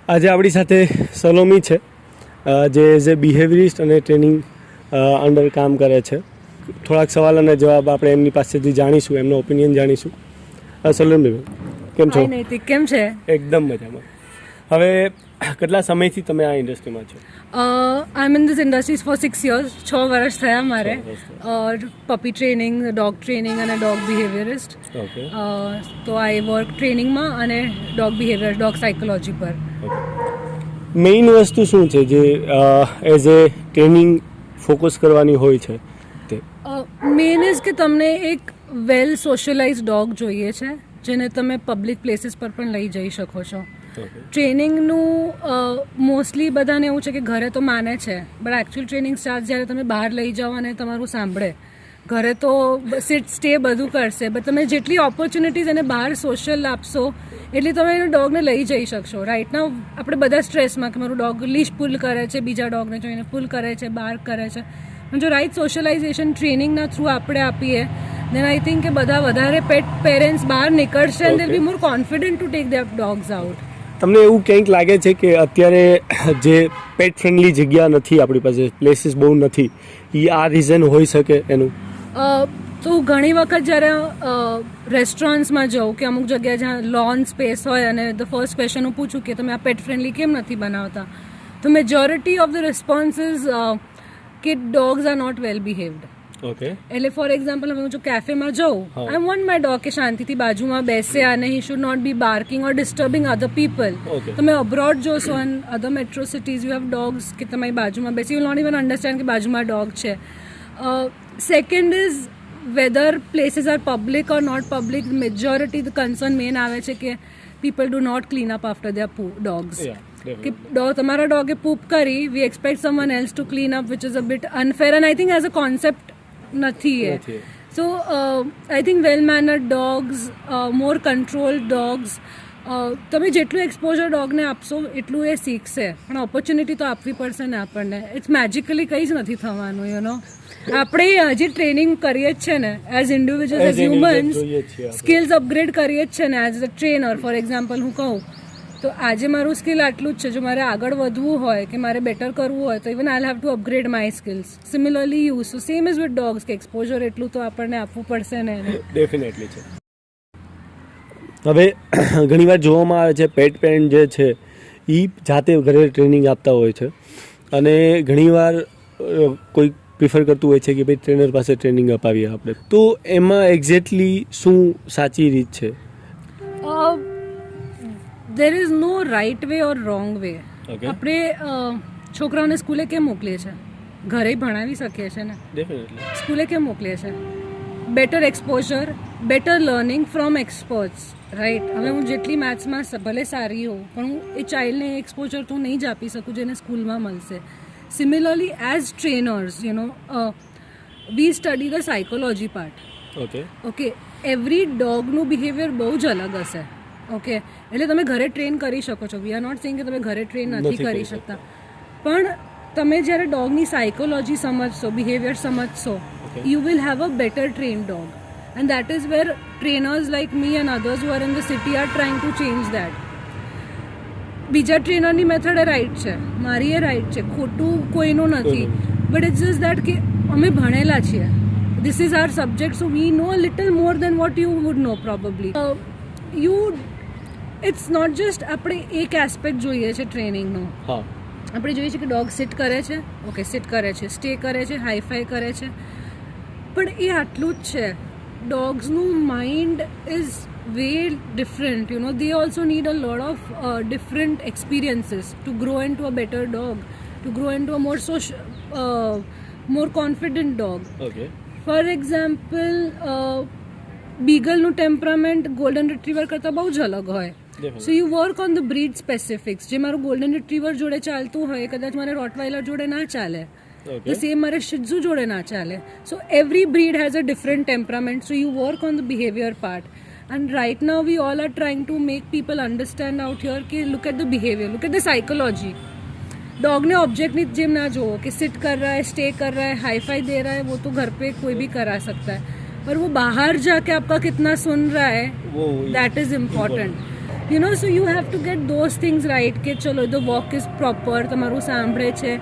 આજે આપણી સાથે સલોમી છે, જે એઝ એ બિહેવિયરિસ્ટ અને ટ્રેનિંગ અંડર કામ કરે છે. થોડાક સવાલ અને જવાબ આપણે એમની પાસેથી જાણીશું, એમનો ઓપિનિયન જાણીશું. સલોમી કેમ છો? નૈતિક કેમ છે? એકદમ મજામાં. હવે કેટલા સમયથી તમે આ ઇન્ડસ્ટ્રીમાં છો? I am in this industries for 6 years. 6 વર્ષ થયા મારે. પપી ટ્રેનિંગ, ડોગ ટ્રેનિંગ અને ડોગ બિહેવિયરિસ્ટ. ઓકે. તો આઈ વર્ક ટ્રેનિંગમાં અને ડોગ બિહેવિયર, ડોગ સાયકોલોજી પર. મેઇન વસ્તુ શું છે જે એઝ એ ટ્રેનિંગ ફોકસ કરવાની હોય છે? મેઇન ઇઝ કે તમને એક વેલ સોશિયલાઇઝ ડોગ જોઈએ છે, જેને તમે પબ્લિક પ્લેસીસ પર પણ લઈ જઈ શકો છો. ટ્રેનિંગનું મોસ્ટલી બધાને એવું છે કે ઘરે તો માને છે, બટ એકચ્યુઅલ ટ્રેનિંગ સ્ટાર્ટ જ્યારે તમે બહાર લઈ જાઓ અને તમારું સાંભળે, ઘરે તો સિટ સ્ટે બધું કરશે, બટ તમે જેટલી ઓપોર્ચ્યુનિટીઝ એને બહાર સોશિયલ આપશો એટલી તમે એને ડોગને લઈ જઈ શકશો. રાઇટ નાઉ આપણે બધા સ્ટ્રેસમાં કે મારું ડોગ લીશ પુલ કરે છે, બીજા ડોગને જોઈને પુલ કરે છે, બાર કરે છે. જો રાઇટ સોશિયલાઇઝેશન ટ્રેનિંગના થ્રુ આપણે આપીએ, દેન આઈ થિંક કે બધા વધારે પેટ પેરેન્ટ્સ બહાર નીકળશે and will be more confident to take there dogs out. તમને એવું કંઈક લાગે છે કે અત્યારે જે પેટ ફ્રેન્ડલી જગ્યા નથી આપણી પાસે, પ્લેસીસ બહુ નથી, એ આ રીઝન હોઈ શકે એનું? તો ઘણી વખત જ્યારે રેસ્ટોરન્ટ્સમાં જાઉં કે અમુક જગ્યાએ જ્યાં લોન સ્પેસ હોય અને ધ ફર્સ્ટ ક્વેશ્ચન હું પૂછું કે તમે આ પેટ ફ્રેન્ડલી કેમ નથી બનાવતા, તો મેજોરિટી ઓફ ધ રિસ્પોન્સીસ કે dogs are not well behaved. Okay. એટલે ફોર એક્ઝામ્પલ હું જો કેફેમાં જાઉં, આઈ વોન્ટ માય ડોગ કે શાંતિથી બાજુમાં બેસે અને he should not be barking or disturbing other people. તમે અબ્રોડ જોશો and other metro cities you have dogs કે તમારી બાજુમાં બેસી, યુ નોટ ઇવન અન્ડરસ્ટેન્ડ કે બાજુમાં ડોગ છે. Second is whether places are public or not public. Majority the concern main આવે છે કે people do not clean up after their dogs. કે તમારા ડોગે પૂપ કરી, we expect someone else to clean up, which is a bit unfair and I think as a concept નથી એ. So I think well mannered dogs, more controlled dogs, તમે જેટલું exposure ડોગને આપશો એટલું એ શીખશે, પણ ઓપોર્ચ્યુનિટી તો આપવી પડશે ને આપણને. ઇટ્સ મેજિકલી કંઈ જ નથી થવાનું, યુ નો. આપણે હજી ટ્રેનિંગ કરીએ જ છે ને as individual, as humans, skills upgrade કરીએ જ છે ને as a trainer. Four example હું કહું તો આજે મારું સ્કિલ આટલું જ છે, જો મારે આગળ વધવું હોય કે મારે બેટર કરવું હોય તો even I have to upgrade my skills. Similarly you, so same is with dogs કે એક્સપોઝર એટલું તો આપણને આપવું પડશે ને. ડેફિનેટલી છે. હવે ઘણીવાર જોવામાં આવે છે પેટ પેરેન્ટ જે છે એ જાતે ઘરે ટ્રેનિંગ આપતા હોય છે, અને ઘણીવાર કોઈ પ્રિફર કરતું હોય છે કે ભાઈ ટ્રેનર પાસે ટ્રેનિંગ અપાવીએ આપણે. તો એમાં એક્ઝેક્ટલી શું સાચી રીત છે? There is no right way or wrong way. આપણે છોકરાઓને સ્કૂલે કેમ મોકલીએ છીએ? ઘરે ભણાવી શકીએ છીએ ને. સ્કૂલે કેમ મોકલીએ છીએ? Better exposure, better learning from experts. Right. હવે હું જેટલી મેથ્સમાં ભલે સારી હોઉં, પણ હું એ ચાઇલ્ડને એક્સપોઝર તો નહીં જ આપી શકું જેને સ્કૂલમાં મળશે. Similarly as trainers, you know, we study the psychology part. Okay. Every ડોગનું બિહેવિયર બહુ જ અલગ હશે. ઓકે. એટલે તમે ઘરે ટ્રેન કરી શકો છો. વી આર નોટ સેઇંગ કે તમે ઘરે ટ્રેન નથી કરી શકતા, પણ તમે જ્યારે ડોગની સાયકોલોજી સમજશો, બિહેવિયર સમજશો, you will have a better train dog. And that is where trainers like me and others who are in the city are trying to change that. બીજા ટ્રેનરની મેથડ એ રાઇટ છે, મારી એ રાઇટ છે, ખોટું કોઈનું નથી, બટ ઇટ્સ જસ્ટ દેટ કે અમે ભણેલા છીએ, this is our subject, so we know little more than what you would know probably. It's not just આપણે એક એસ્પેક્ટ જોઈએ છે ટ્રેનિંગનો. આપણે જોઈએ છીએ કે ડોગ સિટ કરે છે, ઓકે, સિટ કરે છે, સ્ટે કરે છે, હાઈફાઈ કરે છે, પણ એ આટલું જ છે. ડોગ્સનું mind is way different, you know. They also need a lot of different experiences to grow into a better dog, to grow into a more confident dog. For example, બીગલનું temperament golden retriever કરતાં બહુ જ અલગ હોય. So you work on the breed specifics. જે મારું golden રિટ્રીવર જોડે ચાલતું હોય કદાચ મારે રોટવાઇલર જોડે ના ચાલે, તો સેમ મારે શિટ્ઝુ જોડે ના ચાલે. So every breed has a different temperament, so you work on the behaviour part. And right now we all are trying to make people understand out here કે look at the behaviour, look at the psychology. Dog ने object ની જેમ ના જોવો કે seat कर रहा है, स्टे कर रहा है, हाई फाई दे रहा है, वो तो घर पे कोई भी करा सकता है, पर वो बाहर जाके आपका कितना सुन रहा है, that is important. You know, so you have to get those things right કે ચલો the walk is proper, તમારું સાંભળે છે,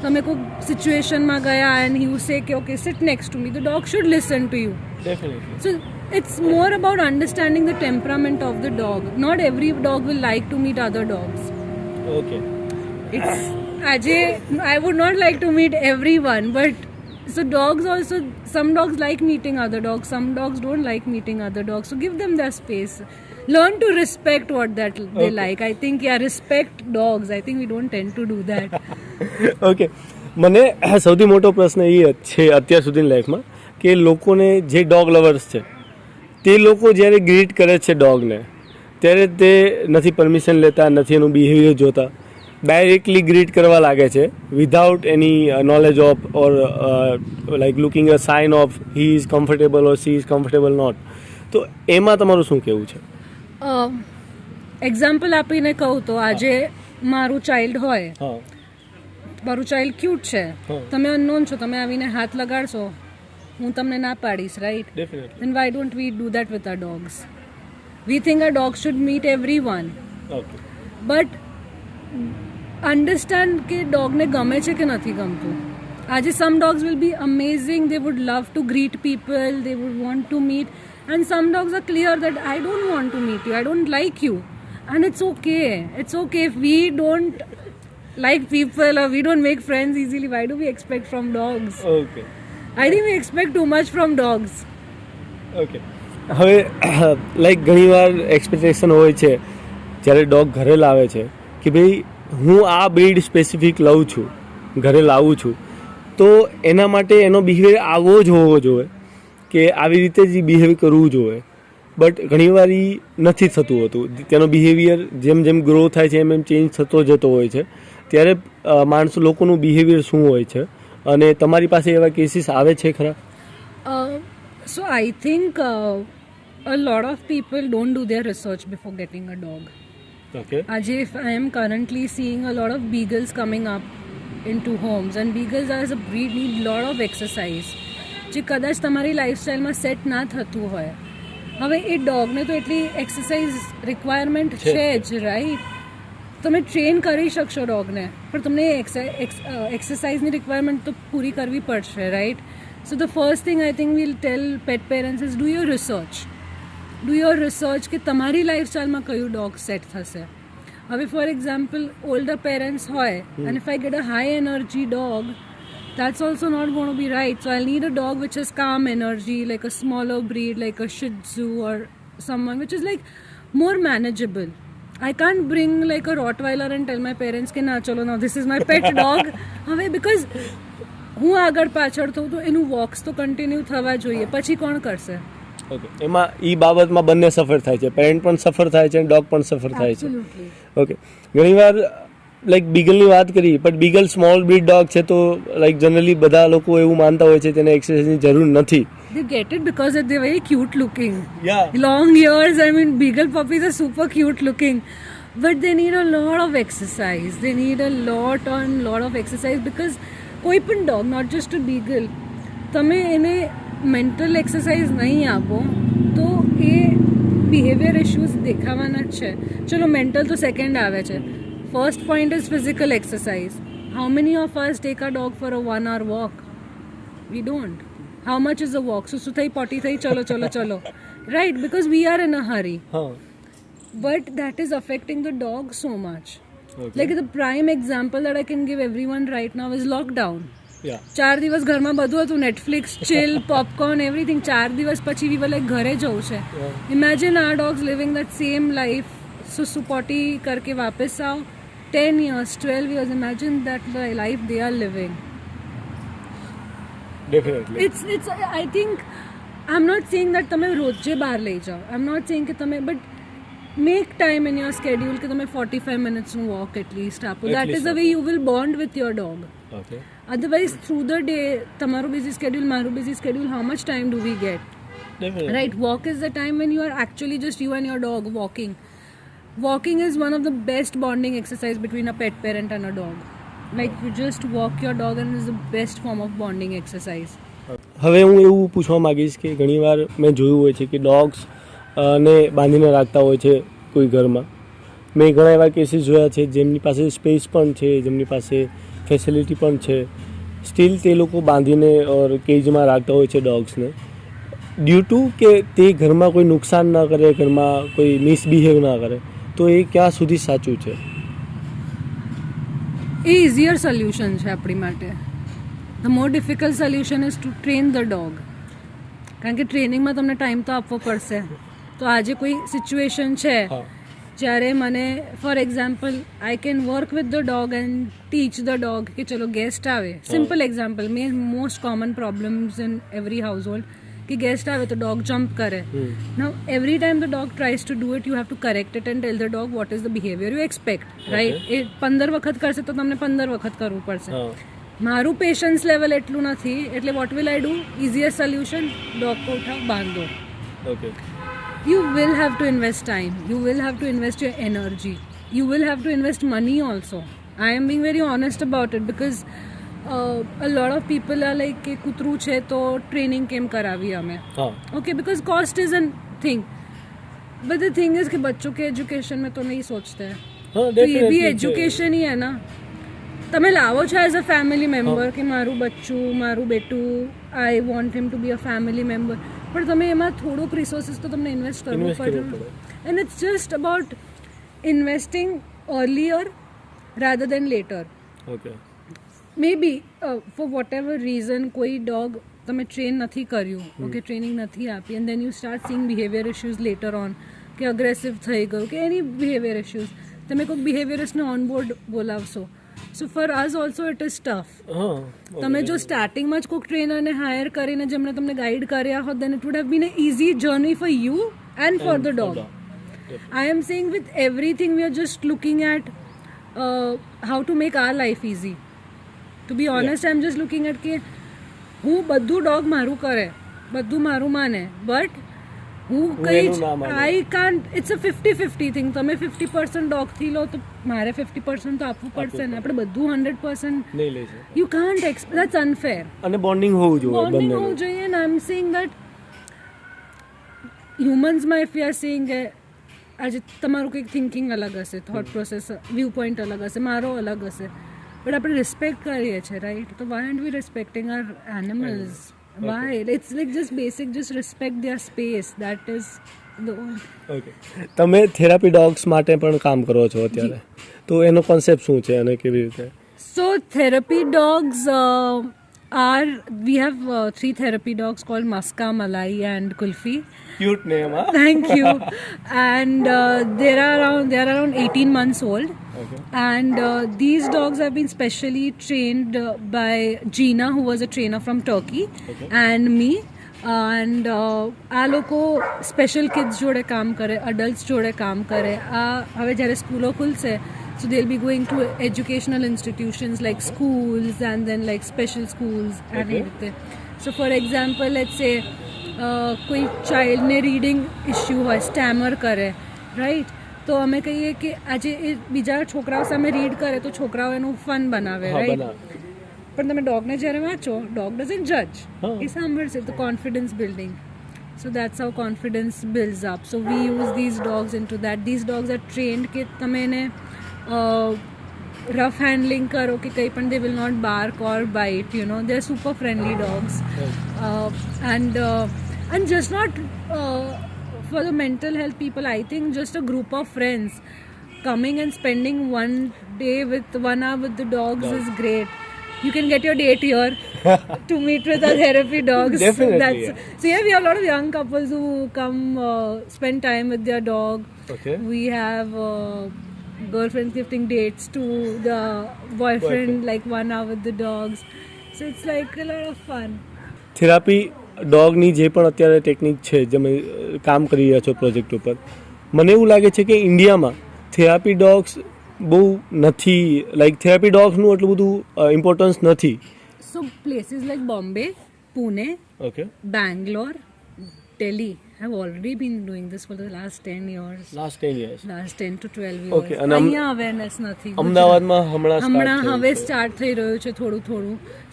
તમે કોઈ સિચ્યુએશનમાં ગયા and you say કે okay sit next to me, the dog should listen to you. Definitely. So it's more about understanding the temperament of the dog. Not every dog will like to meet other dogs. Okay. It's Ajay, I would not like to meet everyone, but so dogs also, some dogs like meeting other dogs, some dogs don't like meeting other dogs, so give them their space. Learn to respect what that they Okay. like. I think respect dogs. I think we don't tend to do that. Okay, મને સૌથી મોટો પ્રશ્ન એ છે અત્યાર સુધીની લાઈફમાં કે લોકોને જે ડોગ લવર્સ છે તે લોકો જ્યારે ગ્રીટ કરે છે ડોગને ત્યારે તે નથી પરમિશન લેતા, નથી એનું બિહેવિયર જોતા, ડાયરેક્ટલી ગ્રીટ કરવા લાગે છે without any knowledge of or like looking a sign of he is comfortable or she is comfortable not. તો એમાં તમારું શું કહેવું છે? એક્ઝામ્પલ આપીને કહું તો આજે મારું ચાઇલ્ડ હોય, હા, મારું ચાઇલ્ડ ક્યુટ છે, હા. તમે અનનોન છો, તમે આવીને હાથ લગાડશો, હું તમને ના પાડીશ, right? Definitely. Then why don't we do that with our dogs? We think our dogs should meet everyone, okay. but understand કે ડોગને ગમે છે કે નથી ગમતું. આજે some dogs will be amazing, they would love to greet people, they would want to meet, and some dogs are clear that I don't want to meet you, I don't like you, and it's okay. It's okay if we don't like people or we don't make friends easily. Why do we expect from dogs? Okay. I think we expect too much from dogs. Okay. હવે like ઘણીવાર expectation હોય છે જ્યારે dog ઘરે લાવે છે કે ભાઈ હું આ બ્રીડ સ્પેસિફિક લઉં છું, ઘરે લાવું છું, તો એના માટે એનો બિહેવિયર આવો જ હોવો જોઈએ કે આવી રીતે જ બિહેવ કરવું જોઈએ. બટ ઘણીવાર એ નથી થતું હોતું. તેનો બિહેવિયર જેમ જેમ ગ્રો થાય છે એમ એમ ચેન્જ થતો જતો હોય છે. ત્યારે માણસો લોકોનું બિહેવિયર શું હોય છે અને તમારી પાસે એવા કેસીસ આવે છે ખરા? So I think a lot of people don't do their research before getting a dog. Okay. Ajay, if I am currently seeing a lot of beagles coming up into homes, and beagles as a breed need lot of exercise જે કદાચ તમારી લાઈફસ્ટાઈલમાં set ના થતું હોય. હવે એ ડોગને તો એટલી exercise requirement છે છે જ, રાઈટ? તમે ટ્રેન કરી શકશો ડોગને, પણ તમને એક્સરસાઇઝની રિક્વાયરમેન્ટ તો પૂરી કરવી પડશે, right? So the first thing I think we'll tell pet parents is do your research. Do your research કે તમારી લાઈફસ્ટાઈલમાં કયું ડોગ સેટ થશે. હવે ફોર એક્ઝામ્પલ ઓલ્ડર પેરેન્ટ્સ હોય and if I get a high energy dog, that's also not going to be right. So I'll need a dog which has calm energy, like a smaller breed, like a Shih Tzu or someone which is like more manageable. I can't bring like a Rottweiler and tell my parents કે ના ચલો now this is my pet dog. હવે because હું આગળ પાછળ થઉં તો એનું walks તો કન્ટિન્યુ થવા જોઈએ, પછી કોણ કરશે? ઓકે. એમાં એ બાબતમાં બંને સફર થાય છે, પેરેન્ટ પણ સફર થાય છે અને ડોગ પણ સફર થાય છે. Absolutely. ઓકે. ઘણીવાર લાઈક બીગલની વાત કરી, પણ બીગલ સ્મોલ બ્રીડ ડોગ છે તો લાઈક જનરલી બધા લોકો એવું માનતા હોય છે તેને એક્સરસાઇઝની જરૂર નથી. They get it because they're very cute looking. Yeah. Long ears, I mean, beagle puppies are super cute looking. But they need a lot of exercise. They need a lot of exercise because કોઈ પણ dog, not just a beagle, તમે એને mental exercise નહીં આપો તો એ behaviour issues દેખાવાના જ છે. ચલો મેન્ટલ તો સેકન્ડ આવે છે. First point is physical exercise. How many of us take a dog for a 1 hour walk? We don't. How much is a walk? શું થઈ, પોટી થઈ, ચલો right? Because we are in a hurry. હા. But that is affecting the dog so much. Okay. Like the prime example that I can give everyone right now is lockdown. Yeah. 4 દિવસ ઘરમાં બધું હતું, Netflix, chill, popcorn, everything. 4 દિવસ પછી વી વર like ઘરે જવું છે. Imagine are dogs living that same life. So potty કરકે વાપસ આવો. 10 years, 12 years, imagine that life they are living. Definitely. It's I think I'm not saying that તમે રોજે બહાર લઈ જાઓ. I'm not saying કે તમે, but make time in your schedule કે તમે 45 minutes નું walk at least આપો. At That least is the way you will bond with your dog. Okay. Otherwise through the day તમારું busy schedule, મારું busy schedule, how much time do we get? Definitely. Right, walk is the time when you are actually just you and your dog walking. Walking is one of the best bonding exercise between a pet parent and a dog. Like you just walk your dog and it's the best form of bonding exercise. હવે હું એવું પૂછવા માંગીશ કે ઘણીવાર મેં જોયું હોય છે કે ડોગ્સ ને બાંધીને રાખતા હોય છે કોઈ ઘરમાં, મેં ઘણા એવા કેસીસ જોયા છે જેમની પાસે સ્પેસ પણ છે, જેમની પાસે ફેસિલિટી પણ છે, સ્ટીલ તે લોકો બાંધીને ઓર કેજમાં રાખતા હોય છે ડોગ્સને ડ્યુ ટુ કે તે ઘરમાં કોઈ નુકસાન ના કરે, ઘરમાં કોઈ મિસબિહેવ ના કરે. તો એ ક્યાં સુધી સાચું છે? એ ઇઝીયર સોલ્યુશન છે આપણી માટે. The more difficult solution is to train the dog. કારણ કે ટ્રેનિંગમાં તમને ટાઈમ તો આપવો પડશે. તો આજે કોઈ સિચ્યુએશન છે જ્યારે મને for example I can work with the dog and teach the dog કે ચલો ગેસ્ટ આવે. Simple example, most common problems in every household કે ગેસ્ટ આવે તો ડોગ જમ્પ કરે. Now every time the dog tries to do it, you have to correct it and tell the dog what is the behaviour you expect, right? એ 15 વખત કરશે તો તમને 15 વખત કરવું પડશે. મારું પેશન્સ લેવલ એટલું નથી, એટલે what will I do? Easier solution, dog કો ઉઠાવ, બાંધો. Okay. You will have to invest time, you will have to invest your energy, you will have to invest money also. I am being very honest about it because a lot of people are like કે કૂતરું છે તો training કેમ કરાવી અમે? Okay, because cost is a thing, but the thing is कि बच्चों के एजुकेशन में तो नहीं सोचते हैं. तो ये भी एजुकेशन ही है ना. તમે લાવો છો એઝ અ ફેમિલી મેમ્બર કે મારું બચ્ચું, મારું બેટું, I want him to be a family member, પણ તમે એમાં થોડુંક રિસોર્સિસ તો તમને ઇન્વેસ્ટ કરવું પડે. And it's just about investing earlier rather than later. Okay. Maybe for whatever reason કોઈ ડોગ તમે ટ્રેન નથી કર્યું, ઓકે, ટ્રેનિંગ નથી આપી, and then you start seeing behaviour issues later on, કે અગ્રેસિવ થઈ ગયું કે એની બિહેવિયર ઇશ્યુઝ, તમે કોઈક બિહેવિયરિસ્ટને ઓનબોર્ડ બોલાવશો. So for us also it is tough. તમે જો સ્ટાર્ટિંગમાં જ કોઈક ટ્રેનરને હાયર કરીને જેમણે તમને ગાઈડ કર્યા હોત, then it would have been a easy journey for you and for the dog. I am saying with everything we are just looking at how to make our life easy. To be honest I am just looking at કે હું બધું dog મારું કરે, બધું મારું માને, but હું કઈ જ I can't, it's a 50-50 thing. તમે 50% ડોગથી લો તો મારે 50% તો આપવું પડશે ને. આપણે બધું 100% નહીં લઈ શકે. You can't expect, that's unfair. અને બોન્ડિંગ હોવું જોઈએ, બોન્ડિંગ હોવું જોઈએ. And I am saying that હ્યુમન્સમાં ઇફ યુ આર સેઇંગ કે આજે તમારું કંઈક થિંકિંગ અલગ હશે, થોટ પ્રોસેસ, વ્યૂ પોઈન્ટ અલગ હશે, મારો અલગ હશે, બટ આપણે રિસ્પેક્ટ કરીએ છીએ, રાઈટ? તો why are we respecting our animals? Why? It's like just basic, just respect their space. That is the one. Okay. તમે થેરાપી ડોગ્સ માટે પણ કામ કરો છો અત્યારે, તો એનો કોન્સેપ્ટ શું છે અને કેવી રીતે? So therapy dogs we have 3 therapy dogs called Maska, Malai and Kulfi. Cute name, huh? Thank you. And they are around 18 months old. Okay. And these dogs have been specially trained by Gina, who was a trainer from Turkey, and me. And આ લોકો special kids જોડે કામ કરે, અડલ્ટ્સ જોડે કામ કરે. આ હવે જ્યારે સ્કૂલો ખુલશે, so they'll be going to educational institutions like schools and then like special schools and everything. So for example, let's say કોઈ ચાઇલ્ડને રીડિંગ ઇશ્યુ હોય, સ્ટેમર કરે, રાઈટ? તો અમે કહીએ કે આજે એ બીજા છોકરાઓ સામે રીડ કરે તો છોકરાઓ એનું ફન બનાવે, રાઈટ? પણ તમે ડોગને જ્યારે વાંચો, ડોગ ડઝન્ટ જજ, એ સાંભળશે. તો confidence building. So that's how confidence builds up. So we use these dogs into that. These dogs are trained કે તમે એને rough handling karo ki kai pan they will not bark or bite, you know. They're super friendly dogs. And just not for the mental health people, I think just a group of friends coming and spending 1 day with 1 hour with the dogs is great. You can get your date here to meet with our therapy dogs. Definitely. So yeah, we have a lot of young couples who come spend time with their dog. Okay. We have girlfriends gifting dates to the boyfriend, like 1 hour with the dogs. So it's like a lot of fun. Therapy ડોગની જે પણ અત્યારે technique છે જેમાં કામ કરી રહ્યા છો પ્રોજેક્ટ ઉપર, મને એવું લાગે છે કે ઇન્ડિયામાં થેરાપી ડોગ્સ બહુ નથી, લાઈક થેરાપી ડોગ્સનું એટલું બધું ઇમ્પોર્ટન્સ નથી. So places like Bombay, Pune, okay, Bangalore, Delhi have already been doing this for the last 10 years. Last 10 years. Last 10 to 12 years. Okay, and અહીંયા અવેરનેસ નથી. અમદાવાદમાં હમણાં હવે સ્ટાર્ટ થઈ રહ્યું છે થોડું.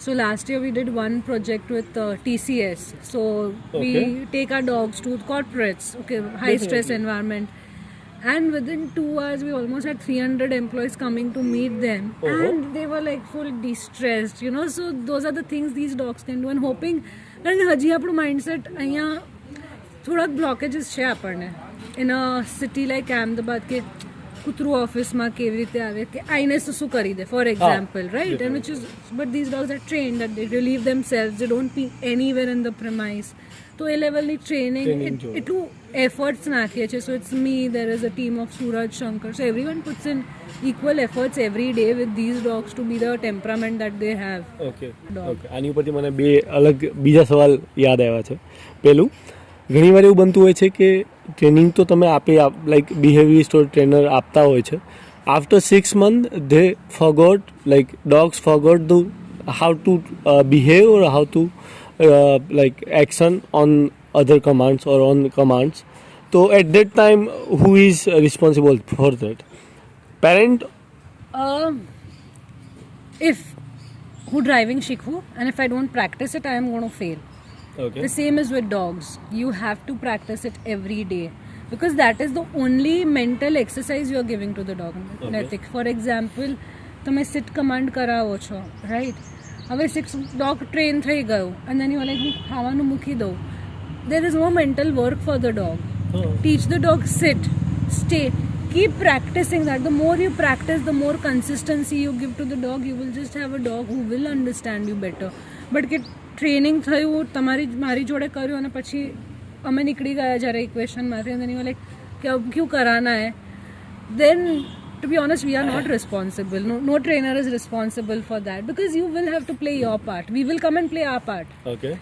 So last year we did one project with TCS. So we take our dogs to corporates, okay, high stress environment, And within 2 hours, we almost had 300 employees coming to meet them. And they were like full distressed, you know. So those are the things these dogs can do. And hoping, કારણ કે હજી આપણું mindset અહીંયા થોડાક blockages છે આપણને in a city like Ahmedabad કે કૂતરું ઓફિસમાં કેવી રીતે આવે કે આઈને શું કરી દે for example right and which is but these dogs are trained that they relieve themselves they don't be anywhere in the premise તો એ લેવલની ટ્રેનિંગ એટલું એફર્ટ્સ નાખીએ છીએ so it's me there is a team of Suraj Shankar so everyone puts in equal efforts every day with these dogs to be the temperament that they have. Okay આની ઉપરથી મને બે અલગ બીજા સવાલ યાદ આવ્યા છે. પહેલું, ઘણીવાર એવું બનતું હોય છે કે ટ્રેનિંગ તો તમે લાઈક બિહેવિયરિસ્ટ ઓર ટ્રેનર આપતા હોય છે, after 6 months they forgot, like dogs forgot the how to behave or how to like action on other commands or on commands. So at that time who is responsible for that? Parent? If who driving શીખવું and if I don't practice it, I am going to fail. Okay. The same is with dogs. You have to practice it every day because that is the only mental exercise you are giving to the dog. Okay. Naitik, for example, તમે sit command કરાવો છો, right? હવે 6 dog train થઈ ગયું and then you are like હું ખાવાનું મૂકી દઉં. There is no mental work for the dog. Teach the dog sit, stay. Keep practicing that. The more you practice, the more consistency you give to the dog, you will just have a dog who will understand you better. But કે training થયું મારી જોડે કર્યું અને પછી અમે નીકળી ગયા જ્યારે ઇક્વેશનમાંથી અને then you were like કે अब क्यों कराना है, then to be honest we are not responsible. No trainer is responsible for that because you will have to play your part. We will come and play our part. Okay.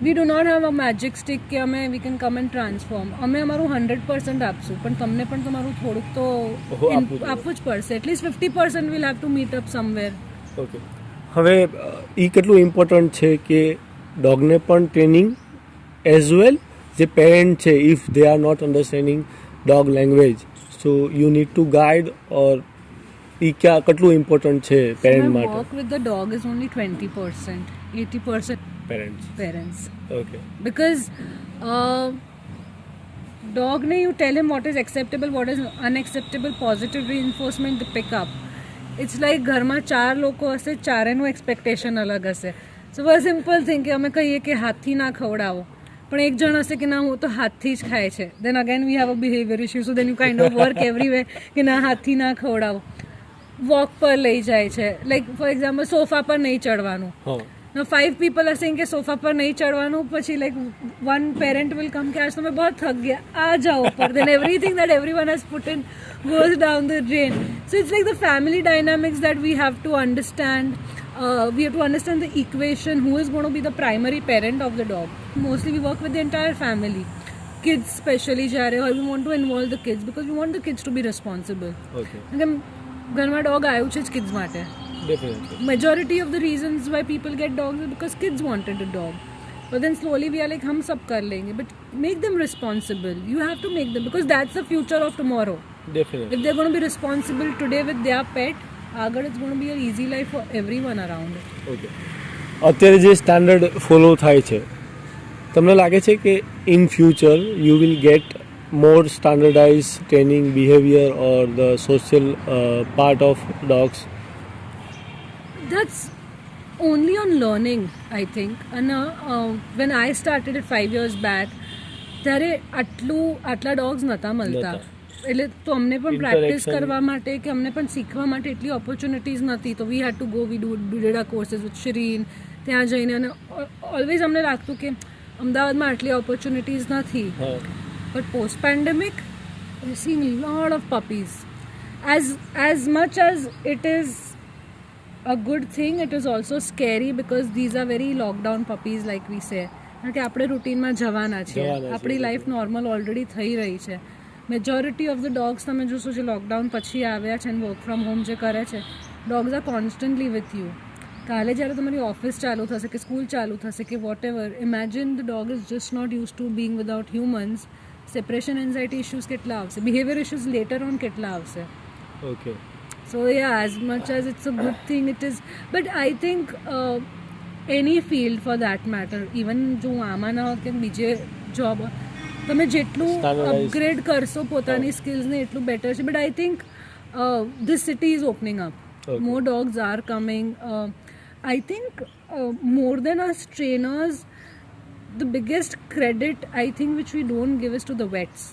We do not have a magic stick કે અમે we can come and transform. અમે અમારું 100% આપશું પણ તમને પણ તમારું થોડુંક તો આપવું જ પડશે. At least 50% will have to meet up somewhere. Okay. હવે એ કેટલું ઇમ્પોર્ટન્ટ છે કે ડોગને પણ ટ્રેનિંગ એઝ વેલ જે પેરેન્ટ છે if they are not understanding dog language so you need to guide or એ કેટલું ઇમ્પોર્ટન્ટ છે પેરેન્ટ માટે? My work with the dog is only 20%. 80% parents. Okay. Because dog ne you tell him what is acceptable, what is unacceptable, positive reinforcement to pick up. It's like ઘરમાં 4 લોકો હશે, ચારેનું expectation અલગ હશે. સો વ simple thing કે અમે કહીએ કે હાથથી ના ખવડાવો પણ એક જણ હશે કે ના હું તો હાથથી જ ખાય છે, then again we have a behaviour issue. So then you kind of work every way કે ના હાથથી ના ખવડાવો. વોક પર લઈ જાય છે, લાઈક ફોર એક્ઝામ્પલ સોફા પર નહીં ચડવાનું. Now 5 people are saying કે સોફા પર નહીં ચડવાનું, પછી like one parent will come કે આજ તમે બહુ થક ગયા આ જાઓ ઉપર, then everything that everyone has put in goes down the drain. So it's like the family dynamics that we have to understand. We have to understand the equation, who is going to be the primary parent of the dog. Mostly we work with the entire family, kids especially જ્યારે હોય, we want to involve the kids because we want the kids to be responsible. Okay. ઘરમાં dog આવ્યું છે જ kids માટે. Definitely. Majority of the reasons why people get dogs is because kids wanted a dog. But then slowly we are like, hum sab kar lenge. But make them responsible. You have to make them because that's the future of tomorrow. Definitely. If they're going to be responsible today with their pet, agar it's going to be an easy life for everyone around it. Okay. અત્યારે જે standard follow થાય છે તમને લાગે છે કે in future you will get more standardized training, behavior or the social part of dogs? That's only on learning, I think. And when I started it 5 years back, ત્યારે આટલા ડોગ્સ નહોતા મળતા, એટલે તો અમને પણ પ્રેક્ટિસ કરવા માટે કે અમને પણ શીખવા માટે એટલી ઓપોર્ચ્યુનિટીઝ નહોતી. તો વી હેડ ટુ ગો, વી ડીડ આ કોર્सेस વિથ શરીન ત્યાં જઈને, અને ઓલવેઝ અમને લાગતું કે અમદાવાદમાં આટલી ઓપોર્ચ્યુનિટીઝ નથી. But post-pandemic, we're seeing a lot of puppies. As much as it is a good thing, it is also scary because these are very lockdown puppies, like we say. કે આપણે રૂટીનમાં જવાના છીએ, આપણી લાઈફ નોર્મલ ઓલરેડી થઈ રહી છે. Majority of the dogs તમે જોશો જે લોકડાઉન પછી આવ્યા છે અને વર્ક ફ્રોમ હોમ જે કરે છે, dogs are constantly with you. કાલે જ્યારે તમારી ઓફિસ ચાલુ થશે કે સ્કૂલ ચાલુ થશે કે whatever, imagine the dog is just not use to being without humans. Separation anxiety issues કેટલા આવશે, બિહેવિયર ઇશ્યુઝ લેટર ઓન કેટલા આવશે. Okay. So yeah, as much as it's a good thing it is, but I think any field for that matter, even જો હું આમાં ના હોત કે બીજે જોબ, તમે જેટલું Standardized. અપગ્રેડ કરશો પોતાની સ્કિલ્સને એટલું બેટર છે but I think this city is opening up Okay. More dogs are coming I think more than us trainers the biggest credit I think which we don't give is to the vets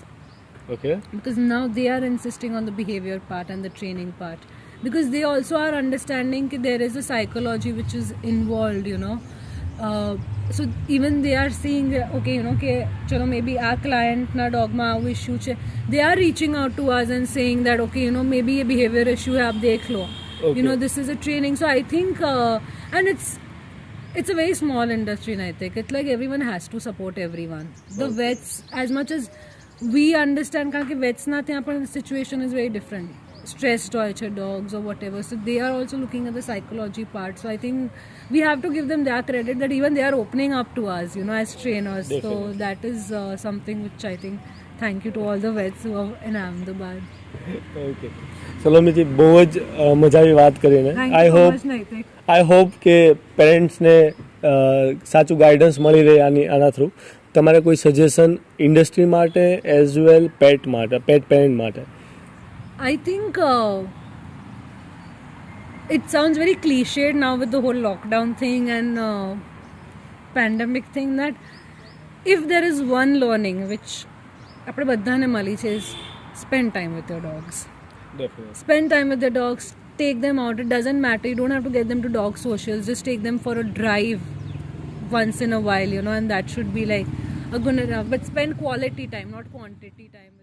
okay because now they are insisting on the behavior part and the training part because they also are understanding that there is a psychology which is involved, you know. So even they are seeing okay, you know, કે ચલો maybe આ client ના dog માં આવું issue છે, they are reaching out to us and saying that okay, you know, maybe a behavior issue है, आप देख लो, you know, this is a training. So I think and it's a very small industry and I think it's like everyone has to support everyone. The vets, as much as we understand કારણ કે vets ના ત્યાં પણ situation is very different, stressed હોય છે dogs or whatever, so they are also looking at the psychology part. So I think we have to give them their credit that even they are opening up to us, you know, as trainers. Definitely. So that is something which I think, thank you to all the vets who are in Ahmedabad. Okay સલોમીજી બહુ જ મજા આવી વાત કરીને. Thank I you so hope much, Naitik. I hope કે પેરેન્ટ્સને સાચું ગાઈડન્સ મળી રહે આના થ્રુ. તમારે કોઈ સજેશન ઇન્ડસ્ટ્રી માટે એઝ વેલ પેટ માટે, પેટ પેરેન્ટ માટે? I think it sounds very cliched now with the whole lockdown thing and pandemic thing that if there is one learning which આપણે બધાને મળી છે is spend time with your dogs. Definitely. Spend time with your dogs, take them out. It doesn't matter, you don't have to get them to dog socials, just take them for a drive once in a while, you know, and that should be like a good enough. But spend quality time, not quantity time.